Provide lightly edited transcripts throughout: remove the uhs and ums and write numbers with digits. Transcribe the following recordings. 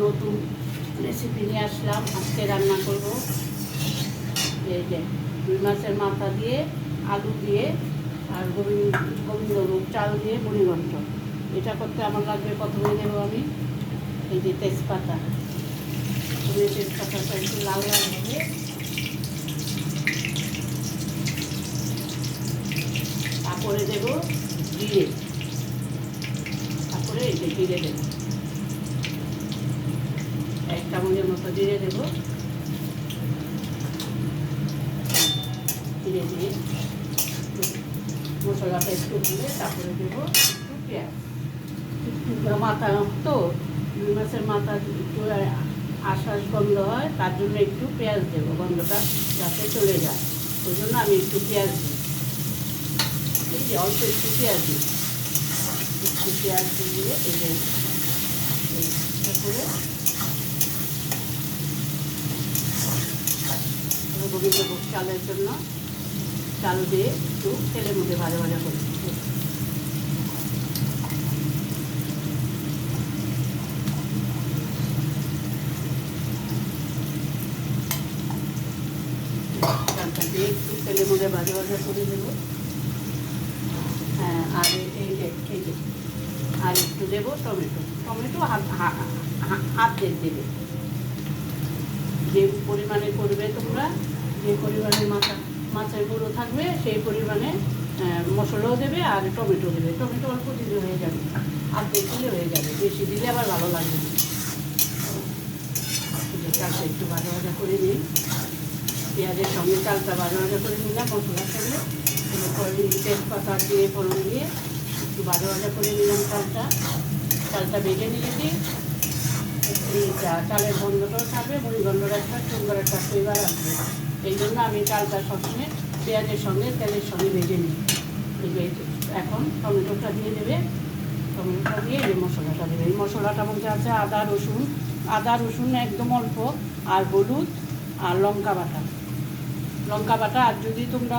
নতুন রেসিপি নিয়ে আসলাম। আজকে রান্না করব এই যে রুই মাছের মাথা দিয়ে, আলু দিয়ে আর গোবিন্দভোগ চাল দিয়ে মুড়িঘণ্ট। এটা করতে আমার লাগবে, প্রথমে দেবো আমি এই যে তেজপাতা। তেজপাতাটা একটু লাল লাল হবে, তারপরে দেবো জিরে, তারপরে এই যে জিরে দেবো, 1 চামচের মতো জিরে দেবো। জিরে দিয়ে মশলাটা একটু দিলে তারপরে দেবো একটু পেঁয়াজ। মাথা তো রুই মাছের মাথা একটু আশ্বাস গন্ধ হয়, তার জন্য একটু পেঁয়াজ দেবো, গন্ধটা যাতে চলে যায়। ওই জন্য আমি একটু পেঁয়াজ দিই, এই যে অল্প একটু পেঁয়াজ দিই। একটু পেঁয়াজ দিয়ে এই যে করে গোবিন্দভোগ চালের জন্য চাল দিয়ে একটু তেলের মধ্যে ভাজা ভাজা করে চালটা দিয়ে একটু তেলের মধ্যে ভাজা ভাজা করে দেবো। হ্যাঁ, আর এই যে আর একটু দেবো টমেটো হাত দেবে। যে পরিমাণে করবে তোমরা, যে পরিমাণে মাছের গুঁড়ো থাকবে সেই পরিমাণে মশলাও দেবে আর টমেটো দেবে। টমেটো অল্প দিলে হয়ে যাবে, অর্ধেক দিলে হয়ে যাবে, বেশি দিলে আবার ভালো লাগবে না। চালটা একটু ভাজা ভাজা করে নিই, পেঁয়াজের সঙ্গে চালটা ভাজা ভাজা করে নিলাম মশলার সঙ্গে। তেজপাতা দিয়ে ফোড়ন দিয়ে একটু ভাজা ভাজা করে নিলাম চালটা ভেজে নিয়েছি। চালের গন্ধটাও থাকবে, মুড়িঘণ্টটা একটা সুন্দর একটা ফ্লেভার আসবে। এই জন্য আমি চালটা সবসময় পেঁয়াজের সঙ্গে তেলের সঙ্গে ভেজে নিই। এখন টমেটোটা দিয়ে দেবে, টমেটোটা দিয়ে এই মশলাটা দেবে। এই মশলাটার মধ্যে আছে আদা রসুন একদম অল্প, আর হলুদ আর লঙ্কা বাটা। আর যদি তোমরা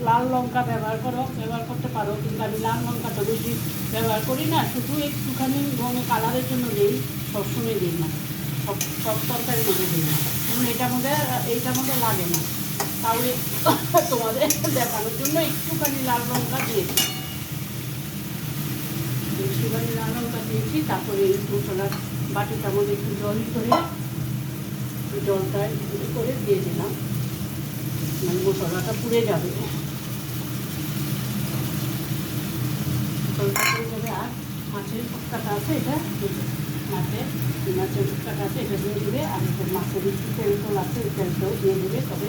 লাল লঙ্কা ব্যবহার করতে পারো, কিন্তু আমি লাল লঙ্কাটা বেশি ব্যবহার করি না, শুধু একটুখানি কালারের জন্য দিই, সবসময় দিই না, সব তরকারির মধ্যে দিই না। এইটার মধ্যে লাগে না, তাহলে তোমাদের দেখানোর জন্য একটুখানি লাল লঙ্কা দিয়েছি, তারপরে এই মশলার বাটিটার মধ্যে একটু জলটা করে দিয়ে দিলাম, মানে মশলাটা পুড়ে যাবে। আর মাছের ফুটকাটা আছে, এটা মাছের ফুটকাটা আছে, এটা দিয়ে দেবে। আর মাছের একটু তেল আছে, ওই তেলটাও দিয়ে দেবে, তবে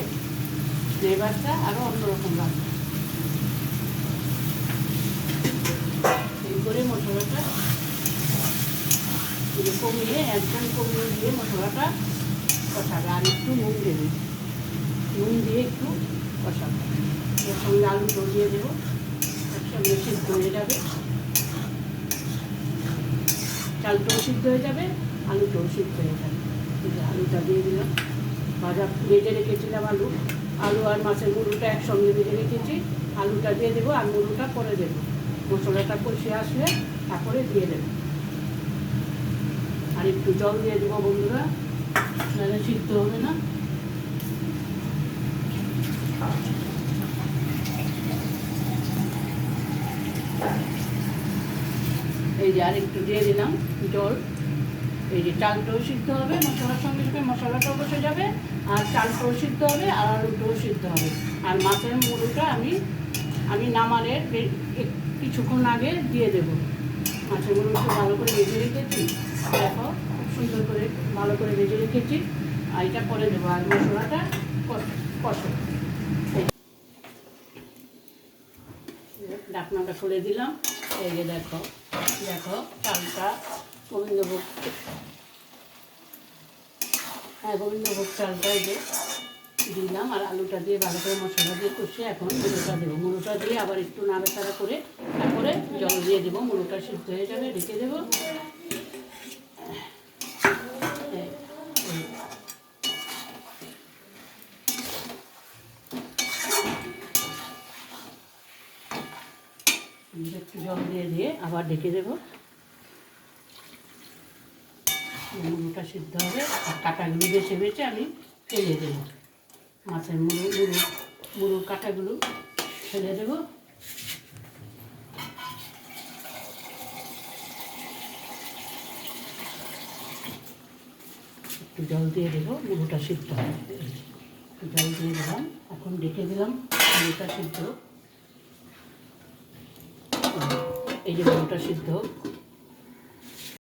ফ্লেভারটা আরও অন্যরকম লাগবে। এই করে মশলাটা একদম কমিয়ে দিয়ে মশলাটা কষাবে। আর একটু নুন দিয়ে একটু কষাবে। এর সঙ্গে আলুটাও দিয়ে দেবো, একসঙ্গে সিদ্ধ হয়ে যাবে, চালটাও সিদ্ধ হয়ে যাবে, আলুটাও সিদ্ধ হয়ে যাবে। আলুটা দিয়ে দিলাম, ভেজে রেখেছিলাম আলু আর মাছের মুড়োটা একসঙ্গে ভেজে রেখেছি। আলুটা দিয়ে দেবো আর মুড়োটা পরে দেবো, মশলাটা কষে আসলে তারপরে দিয়ে দেবো। আর একটু জল দিয়ে দেবো বন্ধুরা, নাহলে সিদ্ধ হবে না। এই যে আর একটু দিয়ে দিলাম জল। এই যে চালটাও সিদ্ধ হবে, মশলার সঙ্গে সঙ্গে মশলাটাও বসে যাবে, আর চালটাও সিদ্ধ হবে, আর আলুটাও সিদ্ধ হবে। আর মাছের মুড়োটা আমি নামানোর কিছুক্ষণ আগে দিয়ে দেবো। মাছের মুড়োটা ভালো করে ভেজে রেখেছি, দেখো খুব সুন্দর করে ভালো করে ভেজে রেখেছি। আর এটা করে দেবো, আর মশলাটা কষে ঢাকনাটা খুলে দিলাম। এই যে দেখো চালটা গোবিন্দভোগ চালটা এই যে দিলাম, আর আলুটা দিয়ে ভালো করে মশলা দিয়ে কষে এখন মুড়োটা দেবো। মুড়োটা দিয়ে আবার একটু নাড়াচাড়া করে তারপরে জল দিয়ে দেবো। মুড়োটা সিদ্ধ হয়ে যাবে, রেখে দেবো। একটু জল দিয়ে আবার ঢেকে দেবো। মুড়োটা সিদ্ধ হবে আর কাঁটাগুলো বেছে বেছে আমি ফেলে দেবো। মাছের মুড়োর কাঁটাগুলো ফেলে দেবো। একটু জল দিয়ে দেবো, মুড়োটা সিদ্ধ হবে। একটু জল দিয়ে দিলাম, এখন ডেকে দিলাম মুড়োটা সিদ্ধ। এই যে মুড়োটা সিদ্ধ